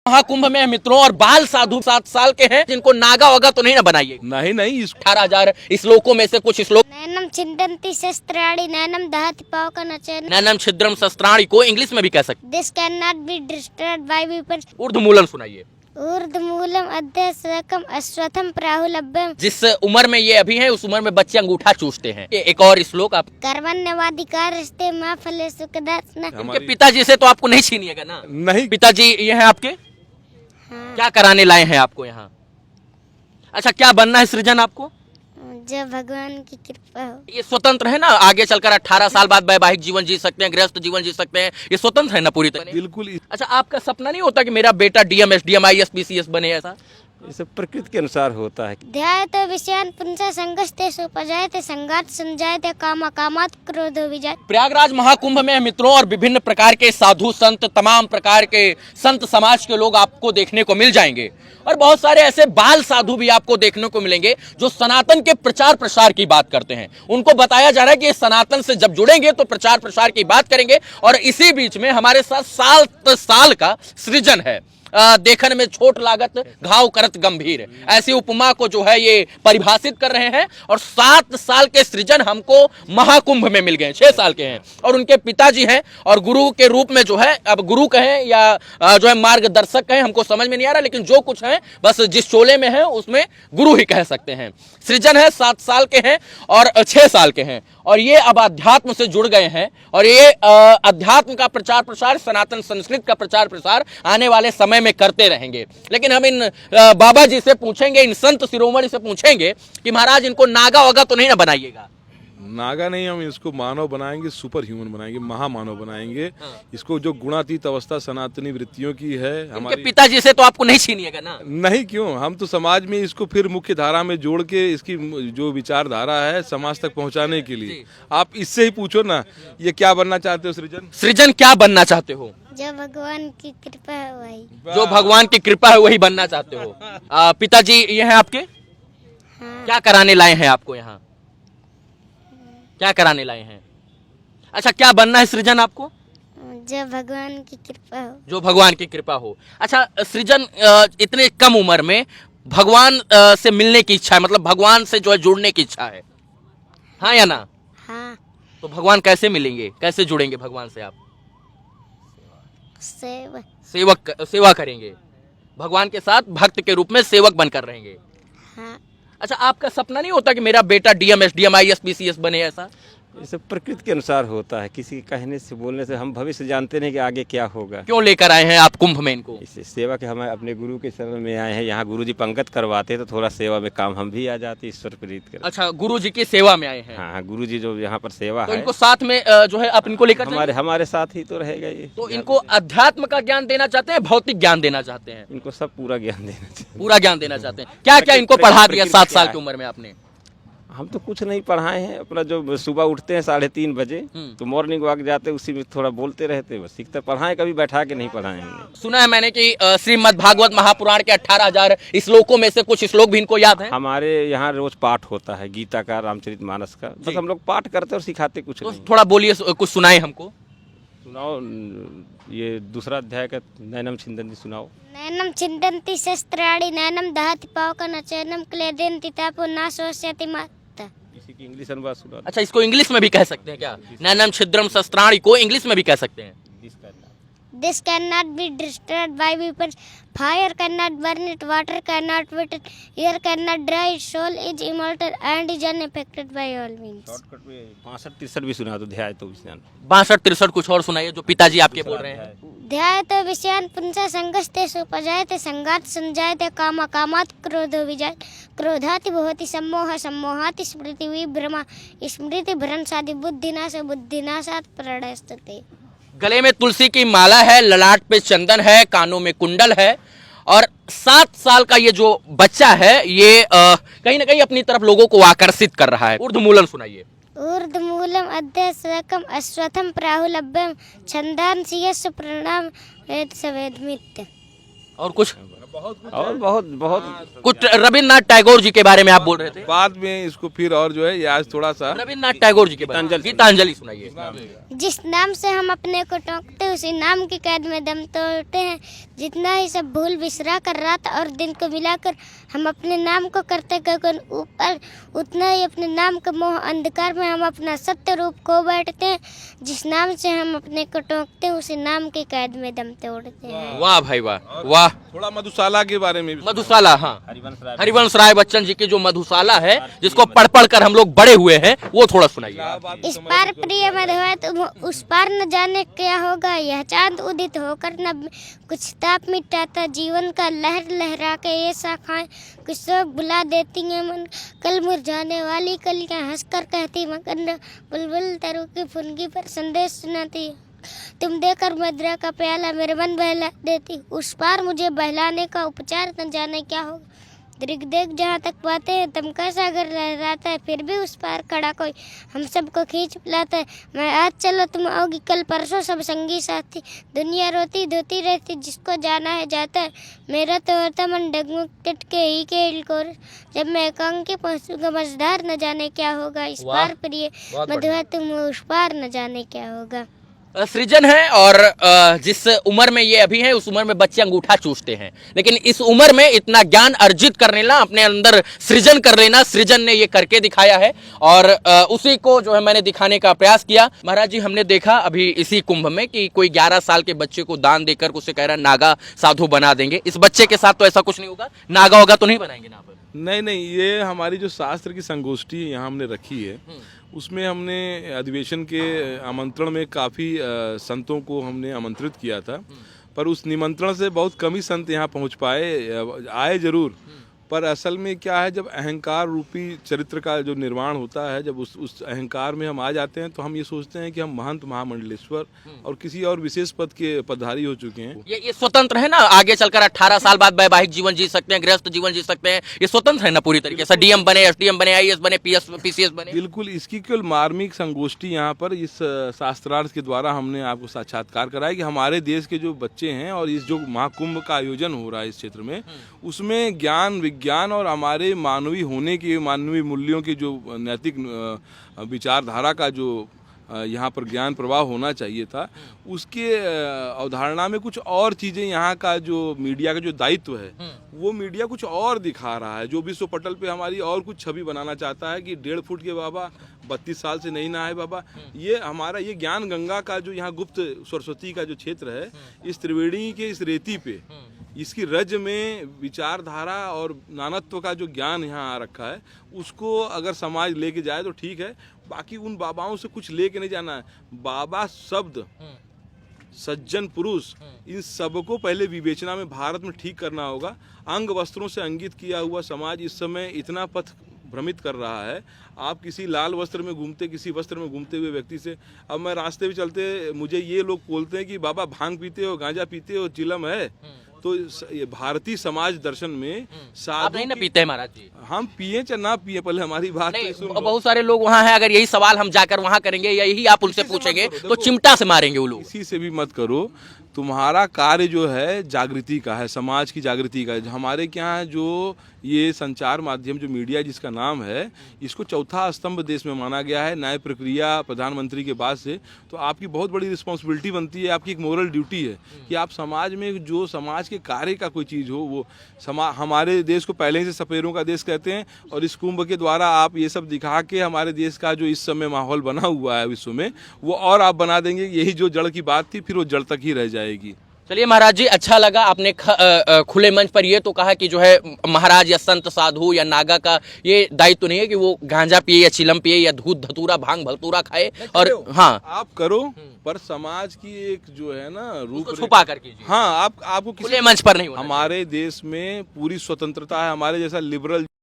महाकुंभ में मित्रों और बाल साधु 7 साल के हैं जिनको नागा वगा तो नहीं ना बनाइए। नहीं 18,000 श्लोकों में से कुछ श्लोक। नैनम छिन्दन्ति शस्त्राणि नैनम दहति पावकनचेन नैनम छिद्रम शस्त्राणि को इंग्लिश में भी कह सकते। This can not be destroyed by weapons. ऊर्ध्वमूलम सुनाइए। ऊर्ध्वमूलम अद्य सकम अश्वत्थम प्राहुलभ्यम। जिस उम्र में ये अभी है उस उम्र में बच्चे अंगूठा चूसते हैं। एक और श्लोक आप। कर्मण्यवाधिकारस्ते मा फलेषु कदाचन। इनके पिताजी से तो आपको नहीं छीनिएगा ना। नहीं पिताजी ये हैं आपके। हाँ। क्या कराने लाए हैं आपको यहाँ? अच्छा, क्या बनना है सृजन आपको? जो भगवान की कृपा हो। ये स्वतंत्र है ना, आगे चलकर 18 साल बाद वैवाहिक जीवन जी सकते हैं, गृहस्थ जीवन जी सकते हैं, ये स्वतंत्र है ना पूरी तरह? बिल्कुल। अच्छा, आपका सपना नहीं होता कि मेरा बेटा डीएम एसडीएम आईएएस पीसीएस बने? ऐसा ये सब प्रकृति के अनुसार होता है। ध्यायते विषयान् पुंसा संगस्तेषु उपजायते संगात् संजायते कामा कामात् क्रोधो विजायते। प्रयागराज महाकुंभ में मित्रों और विभिन्न प्रकार के साधु संत, तमाम प्रकार के संत समाज के लोग आपको देखने को मिल जाएंगे और बहुत सारे ऐसे बाल साधु भी आपको देखने को मिलेंगे जो सनातन के प्रचार प्रसार की बात करते हैं। उनको बताया जा रहा है कि सनातन से जब जुड़ेंगे तो प्रचार प्रसार की बात करेंगे। और इसी बीच में हमारे साथ साल का सृजन है। देखन में छोट लागत घाव करत गंभीर, ऐसी उपमा को जो है ये परिभाषित कर रहे हैं। और 7 साल के सृजन हमको महाकुंभ में मिल गए। 6 साल के हैं और उनके पिताजी हैं और गुरु के रूप में जो है, अब गुरु कहें या जो है मार्गदर्शक कहें, हमको समझ में नहीं आ रहा, लेकिन जो कुछ है बस जिस चोले में है उसमें गुरु ही कह सकते हैं। सृजन है 7 साल के हैं और 6 साल के हैं और ये अब अध्यात्म से जुड़ गए हैं और ये अध्यात्म का प्रचार प्रसार, सनातन संस्कृत का प्रचार प्रसार आने वाले समय में करते रहेंगे। लेकिन हम इन बाबा जी से पूछेंगे, इन संत शिरोमणि से पूछेंगे कि महाराज इनको नागा वगा तो नहीं ना बनाइएगा? नागा नहीं, हम इसको मानव बनाएंगे, सुपर ह्यूमन बनाएंगे, महामानव बनाएंगे। इसको जो गुणातीत अवस्था सनातनी वृत्तियों की है हमारे पिताजी से तो आपको नहीं छीनिएगा ना। नहीं, क्यों? हम तो समाज में इसको फिर मुख्य धारा में जोड़ के इसकी जो विचारधारा है समाज तक पहुंचाने के लिए। आप इससे ही पूछो ना, ये क्या बनना चाहते हो सृजन? सृजन क्या बनना चाहते हो? जो भगवान की कृपा है वही। जो भगवान की कृपा है वही बनना चाहते हो। पिताजी ये हैं आपके। हाँ। क्या कराने लाए हैं आपको यहाँ? क्या कराने लाए हैं? अच्छा, क्या बनना है सृजन आपको? जो भगवान की कृपा हो। जो भगवान की कृपा हो। अच्छा सृजन, इतने कम उम्र में भगवान से मिलने की इच्छा है, मतलब भगवान से जो है जुड़ने की इच्छा है, हाँ या ना? हाँ। तो भगवान कैसे मिलेंगे, कैसे जुड़ेंगे भगवान से आप? सेवा करेंगे, भगवान के साथ भक्त के रूप में सेवक बनकर रहेंगे। हाँ। अच्छा, आपका सपना नहीं होता कि मेरा बेटा डीएम एसडीएम आईएएस पीसीएस बने? ऐसा ये सब प्रकृति के अनुसार होता है। किसी के कहने से, बोलने से हम भविष्य जानते नहीं कि आगे क्या होगा। क्यों लेकर आए हैं आप कुंभ में इनको? इसे सेवा के हम अपने गुरु के शरण में आए हैं। यहाँ गुरु जी पंगत करवाते तो थोड़ा सेवा में काम हम भी आ जाते, ईश्वर प्रीत कर। अच्छा, गुरु जी की सेवा में आए हैं। हाँ, गुरु जी जो यहाँ पर सेवा तो है, इनको साथ में जो है आप इनको लेकर हमारे साथ ही तो रहेगा ये। तो इनको अध्यात्म का ज्ञान देना चाहते हैं, भौतिक ज्ञान देना चाहते हैं? इनको सब पूरा ज्ञान देना चाहिए। पूरा ज्ञान देना चाहते हैं। क्या क्या इनको पढ़ा दिया 7 साल की उम्र में आपने? हम तो कुछ नहीं पढ़ाए हैं। अपना जो सुबह उठते हैं 3:30 बजे तो मॉर्निंग वॉक जाते, उसी में थोड़ा बोलते रहते, बस सीखते। पढ़ाए कभी बैठा के नहीं पढ़ाए हैं। सुना है मैंने कि श्रीमद् भागवत महापुराण के 18,000 श्लोकों में से कुछ श्लोक भी इनको याद है। हमारे यहाँ रोज पाठ होता है, गीता का, रामचरितमानस का। बस हम लोग पाठ करते और सिखाते कुछ तो नहीं। थोड़ा बोलिए, कुछ सुनाए हमको। सुनाओ, ये दूसरा अध्याय का नैनम छिन्दन्ति सुनाओ। नैनम छिन्दन्ति शस्त्राणि नैनम दहति पावकनचेन क्लेदन्ति तापो न शोष्यति माता। इसी की इंग्लिश अनुवाद सुना। अच्छा, इसको इंग्लिश में भी कह सकते हैं क्या? नैनम छिद्रम शस्त्राणि को इंग्लिश में भी कह सकते हैं। This cannot be destroyed by weapons. Fire cannot burn it, water cannot wet it, air cannot dry it, soul is immortal and is unaffected by all means. Shortcut में 62-63 भी सुना तो ध्याय तो 62-63 कुछ और सुनाइए जो पिताजी आपके बोल रहे हैं। ध्यायते विषयान् पुंसा संगस्तेषु उपजायते संगात् संजायते कामा कामात् क्रोधो विजायते क्रोधाति भवति सम्मोहः सम्मोहात् स्मृति विभ्रमा स्मृति भ्रंशादि बुद्धिनाश बुद्धिनाशात् प्रलयस्तते। गले में तुलसी की माला है, ललाट पे चंदन है, कानों में कुंडल है और 7 साल का ये जो बच्चा है ये कहीं ना कहीं अपनी तरफ लोगों को आकर्षित कर रहा है। ऊर्ध्वमूलम सुनाइए। ऊर्ध्वमूलम अद्य सकम अश्वत्थम प्राहुलभ्यम छन्दांसि यस्य प्रणाम वेद सवेदमित्य। और कुछ और बहुत बहुत कुछ रविन्द्रनाथ टैगोर जी के बारे में आप बोल रहे थे। बाद में इसको फिर और जो है ये आज थोड़ा सा रविन्द्रनाथ टैगोर जी के बारे में गीतांजलि सुनाइए। जिस नाम से हम अपने को टोकते उसी नाम की कैद में दम तोड़ते हैं। जितना ही सब भूल बिसरा कर रात और दिन को मिलाकर हम अपने नाम को करते गगन ऊपर, उतना ही अपने नाम के मोह अंधकार में हम अपना सत्य रूप खो बैठते हैं। जिस नाम से हम अपने को टोकते उसी नाम की कैद में दम तोड़ते हैं। वाह भाई वाह वाह। थोड़ा मधुशाला के बारे में भी मधुशाला, हाँ, हरिवंश राय बच्चन जी की जो मधुशाला है जिसको पढ़ पढ़ कर हम लोग बड़े हुए हैं, वो थोड़ा सुनाइए। इस पार प्रिय मधुआ तुम उस पार न जाने क्या होगा। यह चांद उदित होकर न कुछ ताप मिटाता जीवन का, लहर लहरा के ये शाखाएं कुछ शोक बुला देती हैं मन। कल मुरझाने वाली कलियां हंसकर कहती मगन, बुलबुल तरु की फुनगी पर संदेश सुनाती। तुम देकर मदरा का प्याला मेरे मन बहला देती। उस पार मुझे बहलाने का उपचार न जाने क्या होगा। दृग देख जहाँ तक पाते हैं तुम का सागर लहराता है, फिर भी उस पार खड़ा कोई हम सबको खींच लाता है। मैं आज चलो तुम आओगी कल परसों सब संगी साथी। दुनिया रोती धोती रहती जिसको जाना है जाता है। मेरा तो होता मन डगमग टटके ही के इलकोर, जब मैं एकांकी पहुँचूंगा मझधार न जाने क्या होगा। इस पार प्रिय मधुआ तुम उस पार न जाने क्या होगा। सृजन है और जिस उम्र में ये अभी है उस उम्र में बच्चे अंगूठा चूसते हैं, लेकिन इस उम्र में इतना ज्ञान अर्जित कर लेना, अपने अंदर सृजन कर लेना, सृजन ने ये करके दिखाया है और उसी को जो है मैंने दिखाने का प्रयास किया। महाराज जी, हमने देखा अभी इसी कुंभ में कि कोई 11 साल के बच्चे को दान देकर उसे कह रहा नागा साधु बना देंगे। इस बच्चे के साथ तो ऐसा कुछ नहीं होगा, नागा होगा तो नहीं बनाएंगे ना? नहीं, ये हमारी जो शास्त्र की संगोष्ठी यहाँ हमने रखी है उसमें हमने अधिवेशन के आमंत्रण में काफ़ी संतों को हमने आमंत्रित किया था, पर उस निमंत्रण से बहुत कम ही संत यहाँ पहुँच पाए। आए जरूर, पर असल में क्या है, जब अहंकार रूपी चरित्र का जो निर्माण होता है, जब उस अहंकार में हम आ जाते हैं तो हम ये सोचते हैं कि हम महंत महामंडलेश्वर और किसी और विशेष पद के पदधारी हो चुके हैं। ये स्वतंत्र है ना, आगे चलकर 18 साल बाद वैवाहिक जीवन जी सकते हैं, गृहस्थ जीवन जी सकते हैं, ये स्वतंत्र है ना पूरी तरीके से। डीएम बने, एसडीएम बने, आईएएस बने, पीसीएस बने। बिल्कुल, इसकी केवल मार्मिक संगोष्ठी यहाँ पर इस शास्त्रार्थ के द्वारा हमने आपको साक्षात्कार कराया कि हमारे देश के जो बच्चे हैं और इस जो महाकुंभ का आयोजन हो रहा है इस क्षेत्र में, उसमें ज्ञान विज्ञान और हमारे मानवीय होने के, मानवीय मूल्यों की जो नैतिक विचारधारा का जो यहाँ पर ज्ञान प्रवाह होना चाहिए था, उसके अवधारणा में कुछ और चीज़ें यहाँ का जो मीडिया का जो दायित्व है वो मीडिया कुछ और दिखा रहा है। जो विश्व पटल पे हमारी और कुछ छवि बनाना चाहता है कि 1.5 फुट के बाबा 32 साल से नहीं नहाए बाबा। ये हमारा ये ज्ञान गंगा का जो यहाँ गुप्त सरस्वती का जो क्षेत्र है, इस त्रिवेणी के इस रेती पे, इसकी रज में विचारधारा और नानत्व का जो ज्ञान यहाँ आ रखा है, उसको अगर समाज लेके जाए तो ठीक है। बाकी उन बाबाओं से कुछ लेके नहीं जाना है। बाबा शब्द, सज्जन पुरुष, इन सबको पहले विवेचना में भारत में ठीक करना होगा। अंग वस्त्रों से अंकित किया हुआ समाज इस समय इतना पथ भ्रमित कर रहा है। आप किसी लाल वस्त्र में घूमते, किसी वस्त्र में घूमते हुए व्यक्ति से, अब मैं रास्ते में चलते मुझे ये लोग बोलते हैं कि बाबा भांग पीते हो, गांजा पीते हो, चिलम है। तो ये भारतीय समाज दर्शन में आप नहीं ना पीते हैं महाराज जी? हम पिए चाहे ना पिए, पहले हमारी बात नहीं, सुन। बहुत सारे लोग वहाँ हैं, अगर यही सवाल हम जाकर वहाँ करेंगे, यही आप उनसे पूछेंगे तो चिमटा से मारेंगे वो लोग। किसी से भी मत करो। तुम्हारा कार्य जो है जागृति का है, समाज की जागृति का है। हमारे क्या है, जो ये संचार माध्यम जो मीडिया जिसका नाम है, इसको चौथा स्तंभ देश में माना गया है न्याय प्रक्रिया प्रधानमंत्री के बाद से। तो आपकी बहुत बड़ी रिस्पॉन्सिबिलिटी बनती है, आपकी एक मोरल ड्यूटी है कि आप समाज में जो समाज के कार्य का कोई चीज़ हो वो हमारे देश को पहले से सपेरों का देश कहते हैं, और इस कुंभ के द्वारा आप ये सब दिखा के हमारे देश का जो इस समय माहौल बना हुआ है विश्व में, वो और आप बना देंगे। यही जो जड़ की बात थी फिर वो जड़ तक ही रह जाएगी। चलिए महाराज जी, अच्छा लगा आपने खुले मंच पर ये तो कहा कि जो है महाराज या संत साधु या नागा का ये दायित्व तो नहीं है कि वो गांजा पिए या चिलम पिए या दूध धतूरा भांग भतूरा खाए। और हाँ, आप करो, पर समाज की एक जो है ना रूप छुपा कर कीजिए। हाँ, आपको खुले मंच पर नहीं होना। हमारे देश में पूरी स्वतंत्रता है। हमारे जैसा लिबरल